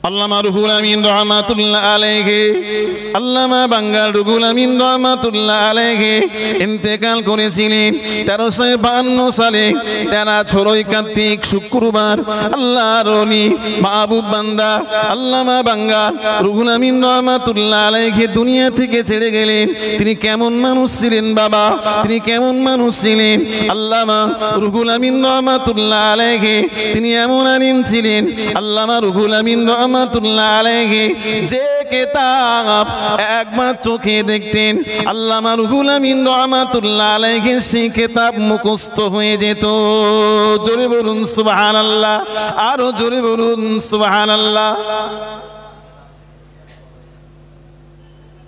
আল্লামা রুহুল আমিন রহমাতুল্লাহ আলাইহি, আল্লামা বাঙ্গাল রুহুল আমিন রহমাতুল্লাহ আলাইহি ইন্তেকাল করেছিলেন 1352 সালে 13 কার্তিক শুক্রবার। আল্লাহর ওলি মাহবুব বান্দা আল্লামা বাঙ্গাল রুহুল আমিন রহমাতুল্লাহ আলাইহি দুনিয়া থেকে ছেড়ে গেলেন। তিনি কেমন মানুষ ছিলেন বাবা, তিনি কেমন মানুষ ছিলেন? আল্লামা রুহুল আমিন রহমাতুল্লাহ আলাইহি তিনি এমন আলিম ছিলেন। আল্লামা রুহুল আমিন রহমাতুল্লাহ আলাইহি যে কিতাব একবার চোখে দেখতেন, আল্লামা রুহুল আমিন রহমাতুল্লাহ আলাইহি সেই কিতাব মুখস্থ হয়ে যেত। জোরে বলুন সুবহানাল্লাহ, আরো জোরে বলুন সুবহানাল্লাহ।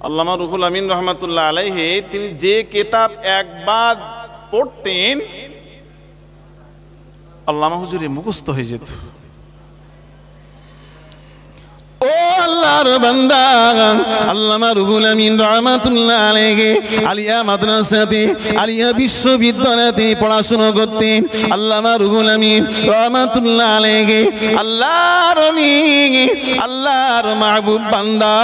আল্লামা রুহুল আমিন রহমাতুল্লাহ আলাইহি তিনি যে কিতাব একবার পড়তেন আল্লামা হুজুরে মুখস্থ হয়ে যেত। ও আল্লাহর বান্দা, আল্লামা রুহুল আমিন রহমাতুল্লাহ আলাইহি আলিয়া মাদ্রাসাতে, আলিয়া বিশ্ববিদ্যালয়তে পড়াশোনা করতেন। আল্লামা রুহুল আমিন রহমাতুল্লাহ আলাইহি আল্লাহর ওলি, আল্লাহর মাহবুব বান্দা,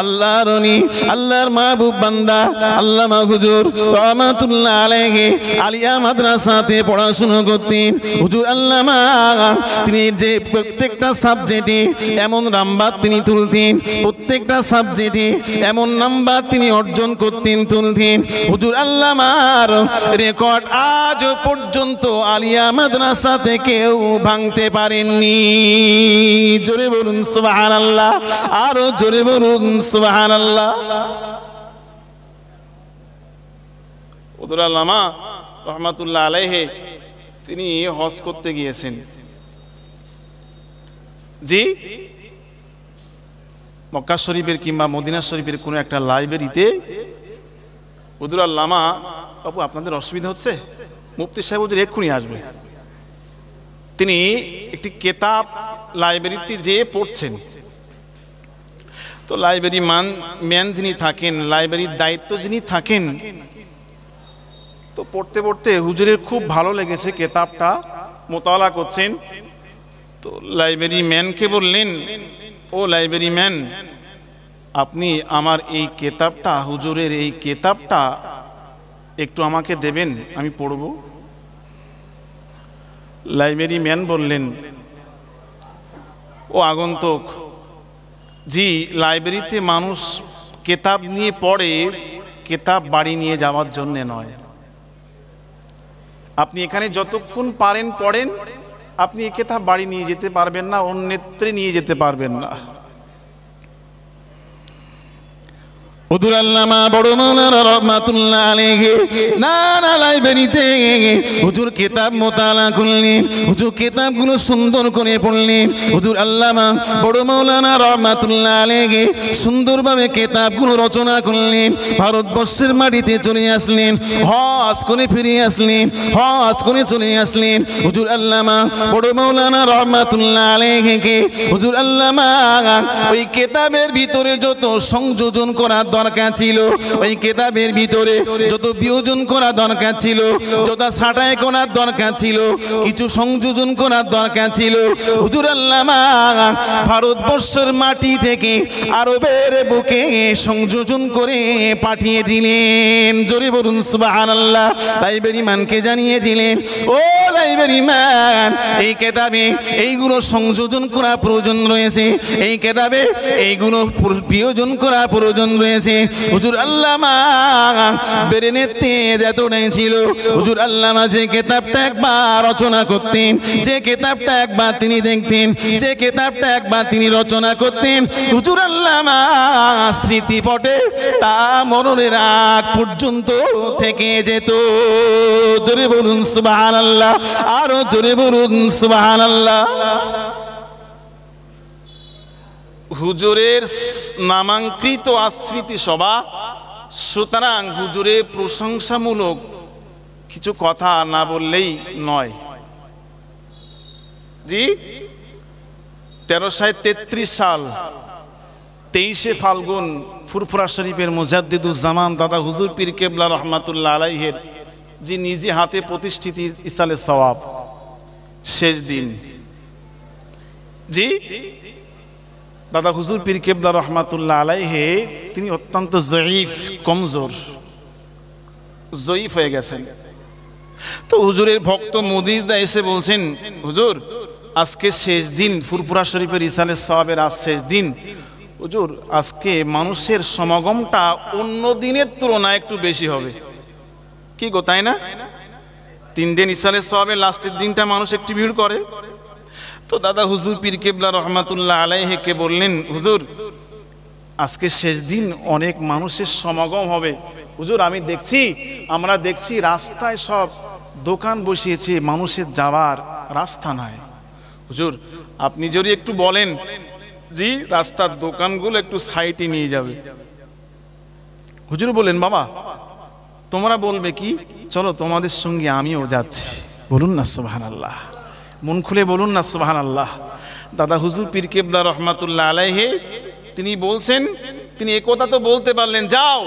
আল্লাহর ওলি, আল্লাহর মাহবুব বান্দা আল্লামা হুজুর রহমাতুল্লাহ আলাইহি আলিয়া মাদ্রাসাতে পড়াশোনা করতেন। হুজুর আল্লামা তিনি যে প্রত্যেকটা সাবজেক্টে এমন নাম্বার তিনি তুলতেন, প্রত্যেকটা সাবজেক্টে এমন নাম্বার তিনি অর্জন করতেন, তুলতেন। হুজুর আল্লামার রেকর্ড আজ পর্যন্ত আলিয়া মাদ্রাসাতে কেউ ভাঙতে পারেননি। জোরে বলুন সুবহানাল্লাহ, আরো জোরে বলুন সুবহানাল্লাহ। হুজুর আল্লামা রহমাতুল্লাহ আলাইহি তিনি হজ করতে গিয়েছেন। জি, মক্কা শরীফের কিংবা মদিনা শরীফের কোনো একটা লাইব্রেরিতে হুজুর আল্লামা, বাবু আপনাদের অসুবিধা হচ্ছে, মুফতি সাহেব হুজুর এক্ষুনি আসবে। তিনি একটি কেতাব লাইব্রেরিতে যেয়ে পড়ছেন। তো লাইব্রেরি ম্যান যিনি থাকেন, লাইব্রেরির দায়িত্ব যিনি থাকেন, তো পড়তে পড়তে হুজুরের খুব ভালো লেগেছে, কেতাবটা মোতালা করছেন। তো লাইব্রেরি ম্যানকে বললেন, ও লাইব্রেরি ম্যান, আপনি আমার এই কেতাবটা, হুজুরের এই কেতাবটা একটু আমাকে দেবেন, আমি পড়ব। লাইব্রেরি ম্যান বললেন, ও আগন্তুক, জি লাইব্রেরিতে মানুষ কেতাব নিয়ে পড়ে, কেতাব বাড়ি নিয়ে যাওয়ার জন্যে নয়। আপনি এখানে যতক্ষণ পারেন পড়েন, আপনি এই কেতাব বাড়ি নিয়ে যেতে পারবেন না, অন্যত্রে নিয়ে যেতে পারবেন না। হুজুর আল্লামা বড় মাওলানা রহমাতুল্লাহ আলাইহি নানা লাইব্রেরিতে হুজুর কিতাব মোতালা করলেন, হুজুর কিতাবগুলো সুন্দর করে পড়লেন। হুজুর আল্লামা বড় মাওলানা রহমাতুল্লাহ আলাইহি সুন্দরভাবে কিতাবগুলো রচনা করলেন। ভারতবর্ষের মাটিতে চলে আসলেন, হজ করে ফিরে আসলেন, হজ করে চলে আসলেন। হুজুর আল্লামা বড় মাওলানা রহমাতুল্লাহ আলাইহিকে হুজুর আল্লামা ওই কিতাবের ভিতরে যত সংযোজন করা দরকার ছিল, ওই কিতাবের ভিতরে যত বিয়োজন করা দরকার ছিল, যত ছাঁটাই করার দরকার ছিল, কিছু সংযোজন করার দরকার ছিল, হুজুর আল্লামা ভারতবর্ষের মাটি থেকে আরবের বুকে সংযোজন করে পাঠিয়ে দিলেন। জোরে বলুন সুবহানাল্লাহ। লাইব্রেরি ম্যানকে জানিয়ে দিলেন, ও লাইব্রেরি ম্যান, এই কিতাবে এইগুলো সংযোজন করা প্রয়োজন রয়েছে, এই কিতাবে এইগুলো বিয়োজন করা প্রয়োজন রয়েছে। হুজুর আল্লামা ব্রেনের তেজ এতটাই ছিল, হুজুর আল্লামা যে কিতাবটা একবার রচনা করতেন, যে কিতাবটা একবার তিনি দেখতেন, যে কিতাবটা একবার তিনি রচনা করতেন, হুজুর আল্লামা স্মৃতিপটে তা মরণের আগ পর্যন্ত থেকে যেত। জোরে বলুন সুবহানাল্লাহ, আরো জোরে বলুন সুবহানাল্লাহ। হুজুরের নামাঙ্কিত আস্মৃতি সভা, সুতরাং হুজুরের প্রশংসামূলক কিছু কথা না বললেই নয়। জি, 1333 সাল 23শে ফাল্গুন ফুরফুরা শরীফের মুজাদ্দিদুজ্জামান দাদা হুজুর পীর কেবলা রহমাতুল্লাহ আলাইহির যে নিজে হাতে প্রতিষ্ঠিত ইসালে সওয়াব শেষ দিন। জি, দাদা হুজুর পীর কেবলা রহমাতুল্লাহ আলাইহি তিনি অত্যন্ত জয়ীফ, কমজোর, জয়ীফ হয়ে গেছেন। তো হুজুরের ভক্ত মুদিদা এসে বলছেন, হুজুর আজকে শেষ দিন, ফুরফুরা শরীফের ইসালের সওয়াবের আজ শেষ দিন, হুজুর আজকে মানুষের সমাগমটা অন্য দিনের তুলনায় একটু বেশি হবে। কি গো, তাই না? 3 দিন ইসালের সওয়াবের লাস্টের দিনটা মানুষ একটু ভিড় করে। তো দাদা হুজুর পীর কেবলা রহমাতুল্লাহ আলাইহিকে বললেন, হুজুর আজকে শেষ দিন, অনেক মানুষের সমাগম হবে। হুজুর আমরা দেখছি রাস্তায় সব দোকান বসিয়েছে, মানুষের যাওয়ার রাস্তা নাই। হুজুর আপনি যদি একটু বলেন, জি রাস্তার দোকানগুলো একটু সাইডে নিয়ে যাবে। হুজুর বলেন, বাবা তোমরা বলবে কি, চলো তোমাদের সঙ্গে আমিও যাচ্ছি। বলুন না সুবহানাল্লাহ, মন খুলে বলুন না সুবহানাল্লাহ। দাদা হুজুর পীর কেবলা রহমাতুল্লাহ আলাইহি তিনি বলছেন, তিনি একথা তো বলতে পারলেন, যাও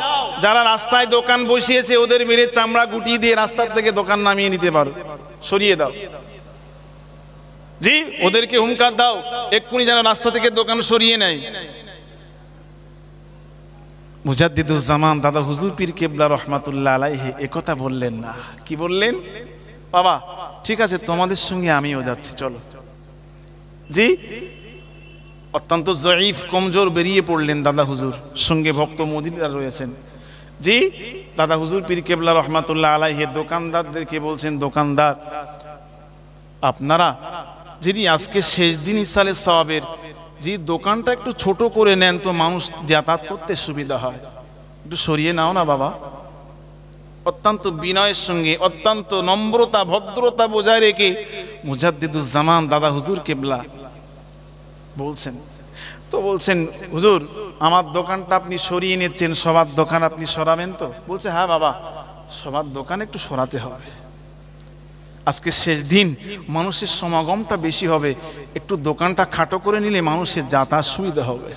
যারা রাস্তায় দোকান বসিয়েছে ওদের মেরে চামড়া গুটিয়ে দিয়ে রাস্তার থেকে দোকান নামিয়ে নিতে পারো, সরিয়ে দাও। জি ওদেরকে হুমকার দাও, এক্ষুনি যেন রাস্তা থেকে দোকান সরিয়ে নেয়। মুজাদ্দিদুজ্জামান দাদা হুজুর পীর কেবলা রহমাতুল্লাহ আলাইহি একথা বললেন না। কি বললেন? বাবা ঠিক আছে, তোমাদের সঙ্গে আমিও যাচ্ছি, চলো। জি অত্যন্ত জয়ীফ, কমজোর বেরিয়ে পড়লেন দাদা হুজুর, সঙ্গে ভক্ত মুদিরা রয়েছেন। জি দাদা হুজুর পীর কেবলা রহমাতুল্লাহ আলাইহি দোকানদারদেরকে বলছেন, দোকানদার আপনারা যদি আজকে শেষ দিন ইসালের সওয়াবের, যে দোকানটা একটু ছোট করে নেন তো মানুষ যাতায়াত করতে সুবিধা হয়, একটু সরিয়ে নাও না বাবা। অত্যন্ত বিনয়ের সঙ্গে, অত্যন্ত নম্রতা, ভদ্রতা বজায় রেখে মুজাদ্দিদুজ্জামান দাদা হুজুর কেবলা বলছেন। তো বলছেন, হুজুর আমার দোকানটা আপনি সরিয়ে নিচ্ছেন, সবার দোকান আপনি সরাবেন তো? বলছে, হ্যাঁ বাবা সবার দোকান একটু সরাতে হবে, আজকে শেষ দিন, মানুষের সমাগমটা বেশি হবে, একটু দোকানটা খাটো করে নিলে মানুষের যাতায়াত সুবিধা হবে।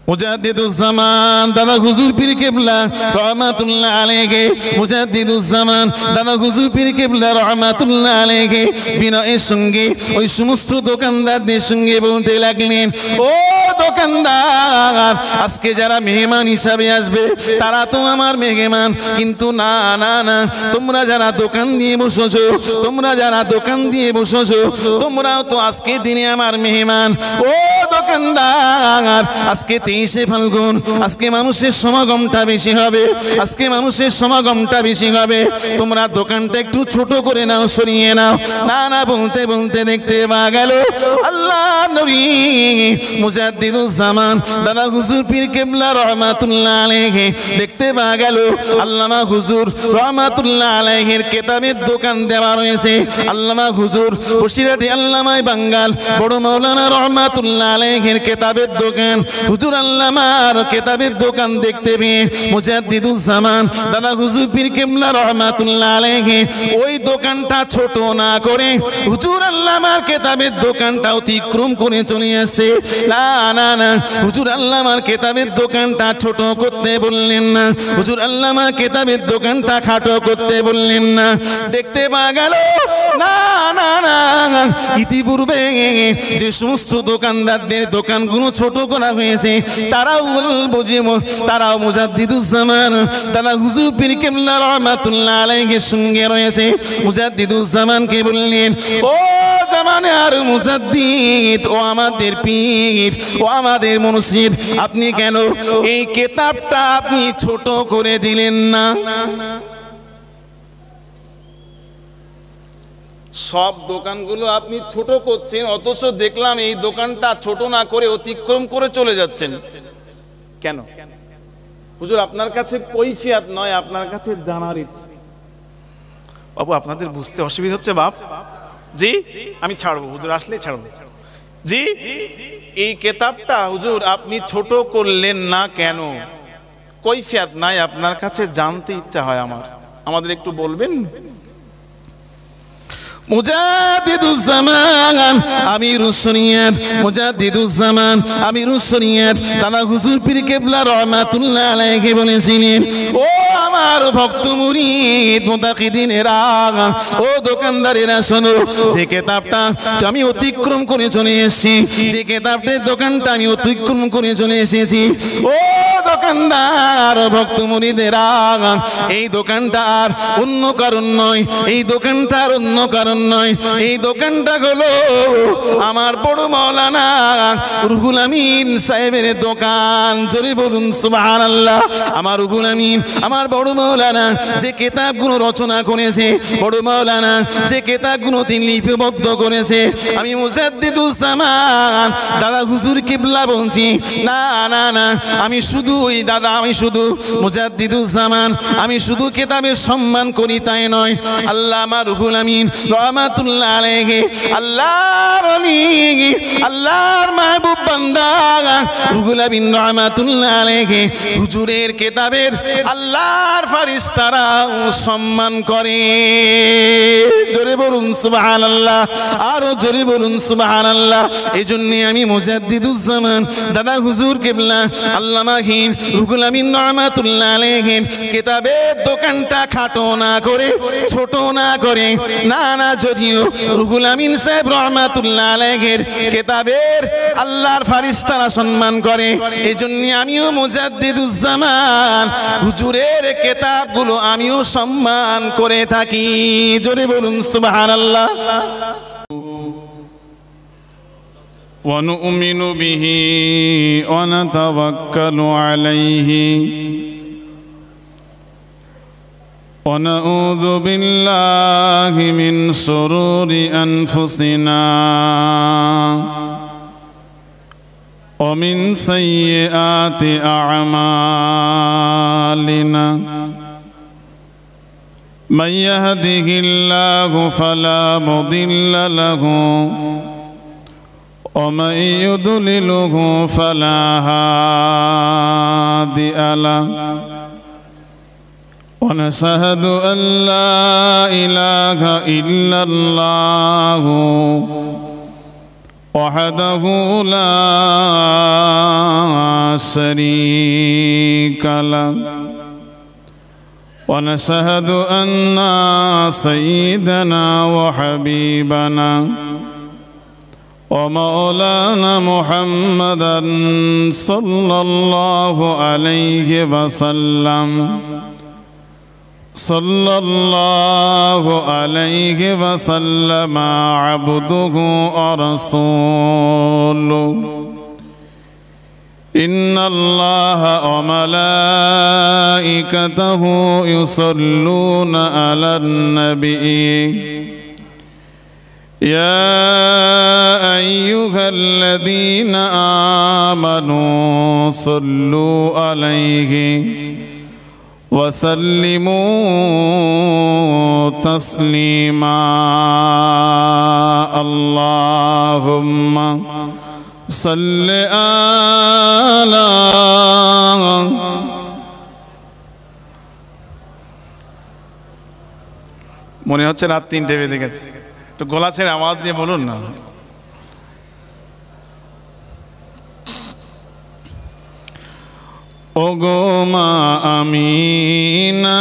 মুজাদ্দিদুজ্জামান দাদা হুজুর পীর কেবলা রহমাতুল্লাহ আলাইহি, মুজাদ্দিদুজ্জামান দাদা হুজুর পীর কেবলা রহমাতুল্লাহ আলাইহি বিনয়ের সঙ্গে ওই সমস্ত দোকানদারদের সঙ্গে বলতে লাগলেন, ও দোকানদার আজকে যারা মেহমান হিসাবে আসবে তারা তো আমার মেহমান, কিন্তু না না না, তোমরা যারা দোকান দিয়ে বসেছো, তোমরাও তো আজকে দিনে আমার মেহমান। ও দোকানদার আজকে 23শে ফাল্গুন, আজকে মানুষের সমাগমটা বেশি হবে, তোমরা দোকানটা একটু ছোট করে নাও, সরিয়ে নাও। না না বলতে বলতে দেখতে পাওয়া গেল আল্লাহ নবী মুজাদ্দিদুজ্জামান দাদা হুজুর পীর কেবলা রহমাতুল্লাহ আলাইহি দেখতে পাওয়া গেল আল্লামা হুজুর রহমাতুল্লাহ আলাইহির কিতাবের দোকান দেওয়া রয়েছে। আল্লামা হুজুর বসিরহাটে আল্লামায়ে বাঙ্গাল বড় মাওলানা রহমাতুল্লাহ আলাইহির কিতাবের দোকান, হুজুর আল্লামার কিতাবের দোকান দেখতে পেয়ে মুজাদ্দিদুজ্জামান দাদা হুজুর পীর কেবলা রহমাতুল্লাহ আলাইহি ওই দোকানটা ছোট না করে হুজুর আল্লামার কিতাবের দোকানটা অতিক্রম করে চলে আসে। না না না, হুজুর আল্লামার কিতাবের দোকানটা ছোট করতে বললেন না, হুজুর আল্লামার কিতাবের দোকানটা খাটো করতে বললেন না। দেখতে পাওয়া গেল না না না, ইতিপূর্বে যে সমস্ত দোকানদারদের দোকানগুলো ছোট করা হয়েছে তারাও মুজাদ্দিদুজ্জামান দাদা হুজুর পীর কেবলা রহমাতুল্লাহ আলাইহির সঙ্গে রয়েছে। মুজাদ্দিদুজ্জামানকে বললেন, ও জামানে আর মুজাদ্দিদ, ও আমাদের পীর, ও আমাদের মুর্শিদ, আপনি কেন এই কিতাবটা আপনি ছোট করে দিলেন না? সব দোকানগুলো আপনি ছোট করছেন, অথচ দেখলাম এই দোকানটা ছোট না করে অতিক্রম করে চলে যাচ্ছেন কেন? হুজুর আপনার কাছে কৈফিয়ত নয়, আপনার কাছে জানার ইচ্ছে। বাবু আপনাদের বুঝতে অসুবিধা হচ্ছে বাপ? জি আমি ছাড়বো, হুজুর আসলে ছাড়বো। জি এই কিতাবটা হুজুর আপনি ছোট করলেন না কেন? কৈফিয়ত নাই, আপনার কাছে জানতে ইচ্ছা হয় আমাদের একটু বলবেন? মুজাদ্দিদুজ্জামান আমিরুস শরিয়ত মুজাদ্দিদুজ্জামান আমিরুস শরিয়ত দাদা হুজুর পীর কেবলা রহমাতুল্লাহ আলাইহি বলেছিলেন, ও আমার ভক্ত মুরিদ মুতাকিদিনেরা, ও দোকানদারেরা শোনো, যে কিতাবটা আমি অতিক্রম করে চলে এসেছি, যে কিতাবটার দোকানটা আমি অতিক্রম করে চলে এসেছি, ও দোকানদার ভক্ত মুরিদেরা, এই দোকানটা আর অন্য কারণ নয়, এই দোকানটা আর অন্য কারণ নয়, এই দোকানটা হলো আমার বড় মাওলানা রুহুল আমিন সাহেবের দোকান। জোরে বলুন সুবহানাল্লাহ। আমার রুহুল আমিন, আমার বড় মাওলানা যে কিতাবগুলো রচনা করেছে, বড় মাওলানা যে কিতাবগুলো তিনি লিপিবদ্ধ করেছে, আমি মুজাদ্দিদুজ্জামান দাদা হুজুর কিবলা বলছি, না না না, আমি শুধু ওই দাদা, আমি শুধু মুজাদ্দিদুজ্জামান, আমি শুধু কিতাবের সম্মান করি তাই নয়, আল্লাহ আমার রুহুল আমিন রহমাতুল্লাহ আলাইহি, আল্লাহর ওলি, আল্লাহর মাহবুব বান্দা রুহুল আমিন রহমাতুল্লাহ আলাইহি হুজুরের কিতাবের আল্লাহর ফেরেশতারাও সম্মান করে। জোরে বলুন সুবহানাল্লাহ, আরো জোরে বলুন সুবহানাল্লাহ। এজন্য আমি মুজাদ্দিদুজ্জামান দাদা হুজুর কিবলা আল্লামাহীন রুহুল আমিন রহমাতুল্লাহ আলাইহি কিতাবের দোকানটা খাটো না করে, ছোট না করে, না না, যদিও রুহুল আমিন সাহেব রহমাতুল্লাহ আলাইহির কিতাবের আল্লাহর ফেরেশতারা সম্মান করে, এজন্য আমিও মুজাদ্দিদুজ্জামান হুজুরের কিতাবগুলো আমিও সম্মান করে থাকি। জোরে বলুন সুবহানাল্লাহ। ونؤمن به ونتوكل عليه ونعوذ بالله من شرور أنفسنا ومن سيئات أعمالنا من يهده الله فلا مضل له ومن يضلله فلا هادي له ونشهد أن لا إله إلا الله وحده لا شريك له ونشهد أن سيدنا وحبيبنا ومولانا محمدا صلى الله عليه وسلم صلى الله عليه وسلم عبده ورسوله إن الله وملائكته يصلون على النبي يا أيها الذين آمنوا صلوا عليه وسلموا تسليما اللهم صل على মনে হচ্ছে রাত 3টে বেজে গেছে, একটু গলা ছেড়ে আওয়াজ দিয়ে বলুন না। ওগো মা আমিনা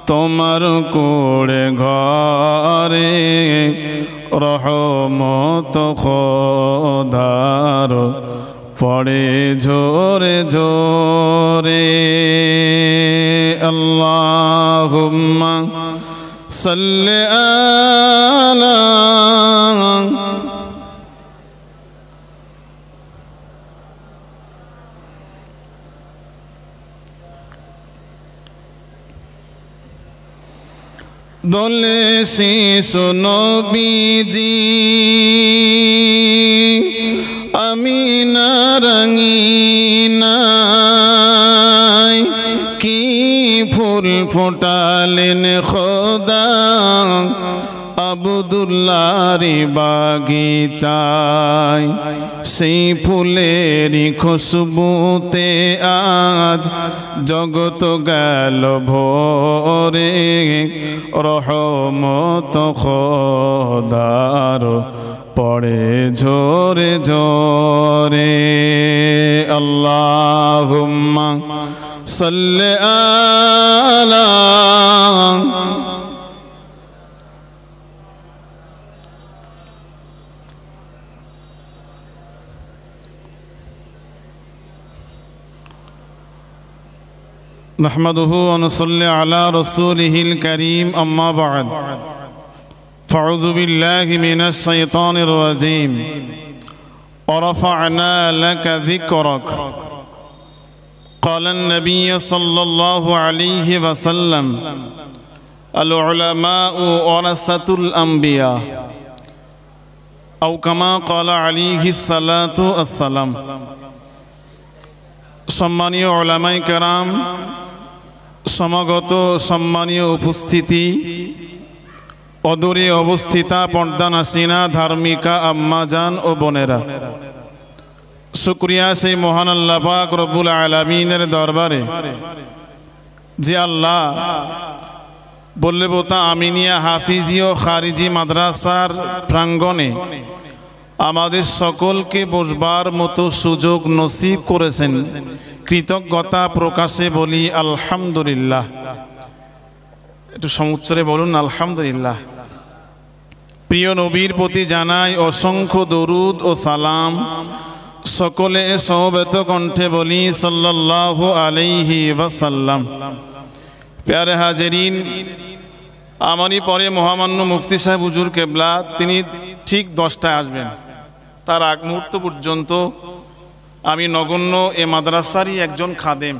তোমার কোড়ে ঘরে রহমত খোদার পড়ে ঝোরে ঝোরে আল্লাহুম্মা সাল্লি আলা দোলে শিশু নবীজি আমিনা রঙিনায় কি ফুল ফোটালেন খোদা আব্দুল্লাহর বাগিচায় সেই ফুলেরই খুশবুতে আজ জগত গেল ভরে রহমত খোদার পড়ে ঝরে ঝরে আল্লাহুম্মা সাল্লি আলা نحمده ونصلي على رسوله الكريم أما بعد فأعوذ بالله من الشيطان الرجيم ورفعنا لك ذكرك قال النبي صلى الله عليه وسلم العلماء ورثة الأنبياء أو كما قال عليه الصلاة والسلام সম্মানীয় উলামায়ে কেরাম, সমাগত সম্মানীয় উপস্থিতি, অদূরে অবস্থিতা পর্দানাসিনা ধার্মিকা আম্মাজান ও বোনেরা, শুকরিয়া সেই মহান আল্লাহ পাক রব্বুল আলামিনের দরবারে যে আল্লাহ বল্লেবতা আমিনিয়া হাফিজি ও খারিজি মাদ্রাসার প্রাঙ্গণে আমাদের সকলকে বসবার মতো সুযোগ নসিব করেছেন। কৃতজ্ঞতা প্রকাশে বলি আলহামদুলিল্লাহ। একটু সমুচ্চরে বলুন আলহামদুলিল্লাহ। প্রিয় নবীর প্রতি জানাই অসংখ্য দরুদ ও সালাম। সকলে সমবেত কণ্ঠে বলি সাল্লাল্লাহু আলাইহি ওয়াসাল্লাম। প্যারে হাজেরিন, আমারই পরে মহামান্য মুফতি সাহেব হুজুর কেবলা তিনি ঠিক 10টায় আসবেন। তার আগ মুহূর্ত পর্যন্ত আমি নগণ্য এ মাদ্রাসারই একজন খাদেম।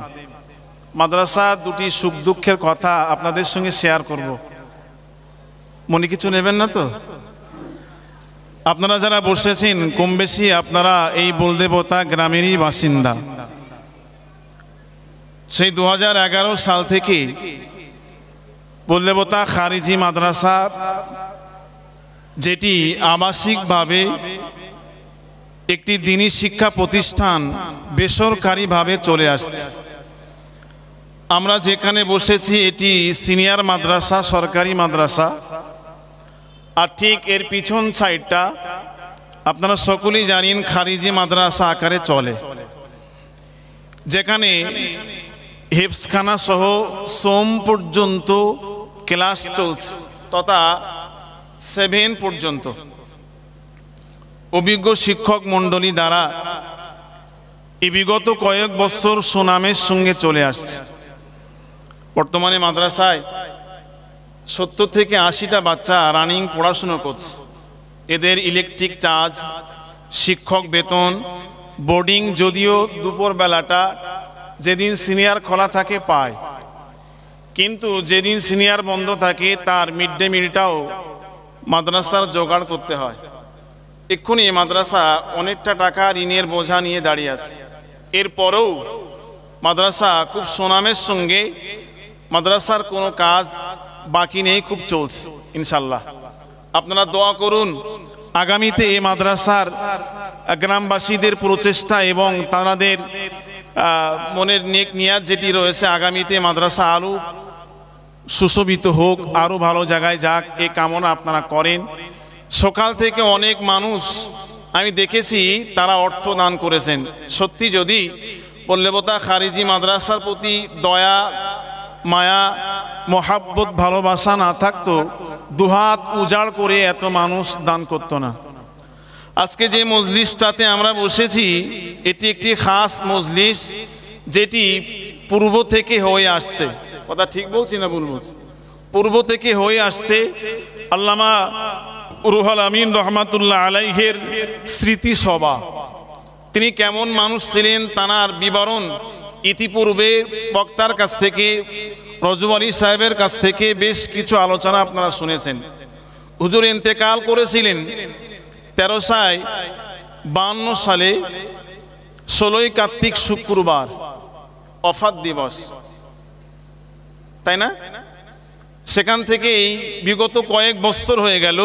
মাদ্রাসা দুটি সুখ দুঃখের কথা আপনাদের সঙ্গে শেয়ার করব। মনে কিছু নেবেন না তো? আপনারা যারা বসেছেন কম বেশি আপনারা এই বলদেবতা গ্রামেরই বাসিন্দা। সেই 2011 সাল থেকে বলদেবতা খারিজি মাদ্রাসা, যেটি আবাসিকভাবে একটি দ্বীনি শিক্ষা প্রতিষ্ঠান, বেসরকারিভাবে চলে আসছে। আমরা যেখানে বসেছি এটি সিনিয়র মাদ্রাসা, সরকারি মাদ্রাসা। আর ঠিক এর পিছন সাইডটা আপনারা সকলেই জানেন খারিজি মাদ্রাসা আকারে চলে, যেখানে হেফসখানা সহ সোম পর্যন্ত ক্লাস চলছে, তথা 7 পর্যন্ত অভিজ্ঞ শিক্ষক মণ্ডলী দ্বারা এই বিগত কয়েক বছর সুনামের সঙ্গে চলে আসছে। বর্তমানে মাদ্রাসায় 70 থেকে 80টা বাচ্চা রানিং পড়াশুনো করছে। এদের ইলেকট্রিক চার্জ, শিক্ষক বেতন, বোর্ডিং যদিও দুপুরবেলাটা যেদিন সিনিয়র খোলা থাকে পায়, কিন্তু যেদিন সিনিয়র বন্ধ থাকে তার মিড ডে মিলটাও মাদ্রাসার জোগাড় করতে হয়। এক্ষুনি মাদ্রাসা অনেকটা টাকা ঋণের বোঝা নিয়ে দাঁড়িয়ে আছে। এরপরেও মাদ্রাসা খুব সুনামের সঙ্গে, মাদ্রাসার কোনো কাজ বাকি নেই, খুব চলছে ইনশাল্লাহ। আপনারা দোয়া করুন আগামীতে এই মাদ্রাসার গ্রামবাসীদের প্রচেষ্টা এবং তাদের মনের নেক নিয়াত যেটি রয়েছে, আগামীতে মাদ্রাসা আরও সুশোভিত হোক, আরও ভালো জায়গায় যাক, এই কামনা আপনারা করেন। সকাল থেকে অনেক মানুষ আমি দেখেছি তারা অর্থ দান করেছেন। সত্যি যদি বল্লেবতা খারিজি মাদ্রাসার প্রতি দয়া, মায়া, মহাব্বত, ভালোবাসা না থাকতো, দুহাত উজাড় করে এত মানুষ দান করত না। আজকে যে মজলিসটাতে আমরা বসেছি এটি একটি খাস মজলিস, যেটি পূর্ব থেকে হয়ে আসছে। কথা ঠিক বলছি না ভুল বলছি? পূর্ব থেকে হয়ে আসছে। আল্লামা রুহুল আমিন রহমাতুল্লাহ আলাইহের স্মৃতি সভা। তিনি কেমন মানুষ ছিলেন তার বিবরণ ইতিপূর্বে বক্তার কাছ থেকে, রজব আলী সাহেবের কাছ থেকে বেশ কিছু আলোচনা আপনারা শুনেছেন। হুজুর ইন্তেকাল করেছিলেন 1352 সালে 16ই কার্তিক শুক্রবার, ওফাত দিবস, তাই না? সেখান থেকেই বিগত কয়েক বছর হয়ে গেল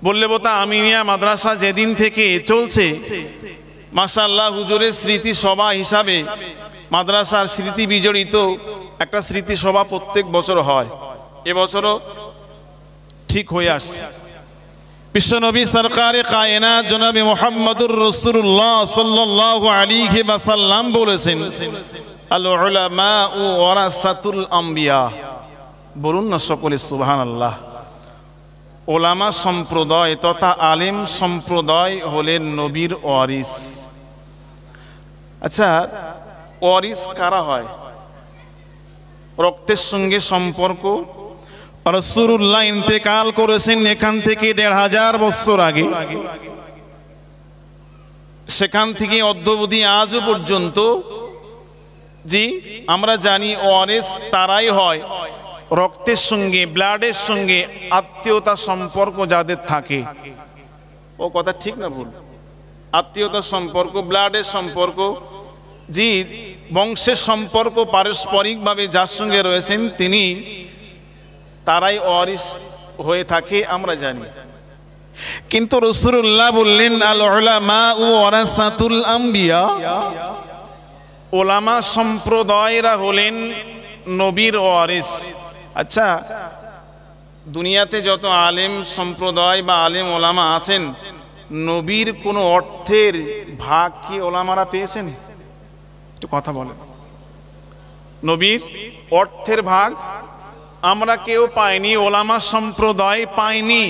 বল্লেবতা আমিনিয়া মাদ্রাসা যেদিন থেকে চলছে, মাশাআল্লাহ হুজুরের স্মৃতি সভা হিসাবে মাদ্রাসার স্মৃতি বিজড়িত একটা স্মৃতি সভা প্রত্যেক বছর হয়। এবছরও ঠিক হয়ে আসছে। বিশ্বনবী সরকারে কায়নাত জনাবে মুহাম্মদুর রাসূলুল্লাহ সাল্লাল্লাহু আলাইহি ওয়াসাল্লাম বলেছেন, আল উলামাউ ওয়ারাসাতুল আম্বিয়া। বলুন না সকলে সুবহানাল্লাহ। ওলামা সম্প্রদায় তথা আলেম সম্প্রদায় হলেন নবীর ওয়ারিস। আচ্ছা, ওয়ারিস কারা হয়? রক্তের সঙ্গে সম্পর্ক। রাসূলুল্লাহ ইন্তেকাল করেছেন এখান থেকে ১৫০০ বছর আগে। সেখান থেকে অদ্যাবধি আজও পর্যন্ত জি আমরা জানি ওয়ারিস তারাই হয় রক্তের সঙ্গে, ব্লাডের সঙ্গে আত্মীয়তা সম্পর্ক যাদের থাকে। ও কথা ঠিক না ভুল? আত্মীয়তা সম্পর্ক, ব্লাডের সম্পর্ক, জি বংশের সম্পর্ক পারস্পরিকভাবে যার সঙ্গে রয়েছেন তিনি, তারাই ওয়ারিস হয়ে থাকে আমরা জানি। কিন্তু রাসূলুল্লাহ বললেন আল উলামাউ ওয়ারাসাতুল আম্বিয়া, ওলামা সম্প্রদায়রা হলেন নবীর ওয়ারিস। আচ্ছা, দুনিয়াতে যত আলেম সম্প্রদায় বা আলেম ওলামা আছেন, নবীর কোনো অর্থের ভাগ কি ওলামারা পেয়েছেন? একটু কথা বলেন। নবীর অর্থের ভাগ আমরা কেউ পাইনি, ওলামা সম্প্রদায় পাইনি।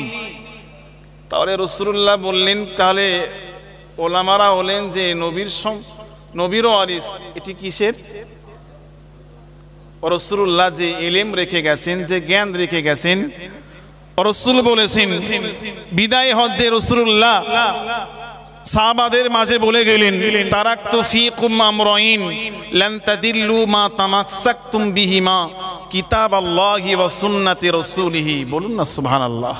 তাহলে রাসূলুল্লাহ বললেন তাহলে ওলামারা হলেন যে নবীর ওয়ারিস। এটি কিসের? রাসূলুল্লাহ যে ইলম রেখে গেছেন, যে জ্ঞান রেখে গেছেন। রাসূল বলেছেন, বিদায় হজ্জে রাসূলুল্লাহ সাহাবাদের মাঝে বলে গেলেন, তারাকতু ফীকুম আমরাইন লান তাদিল্লু মা তামাসসাকতুম বিহিমা কিতাবাল্লাহি ওয়া সুন্নাতি রাসূলিহি। বলুন না সুবহানাল্লাহ।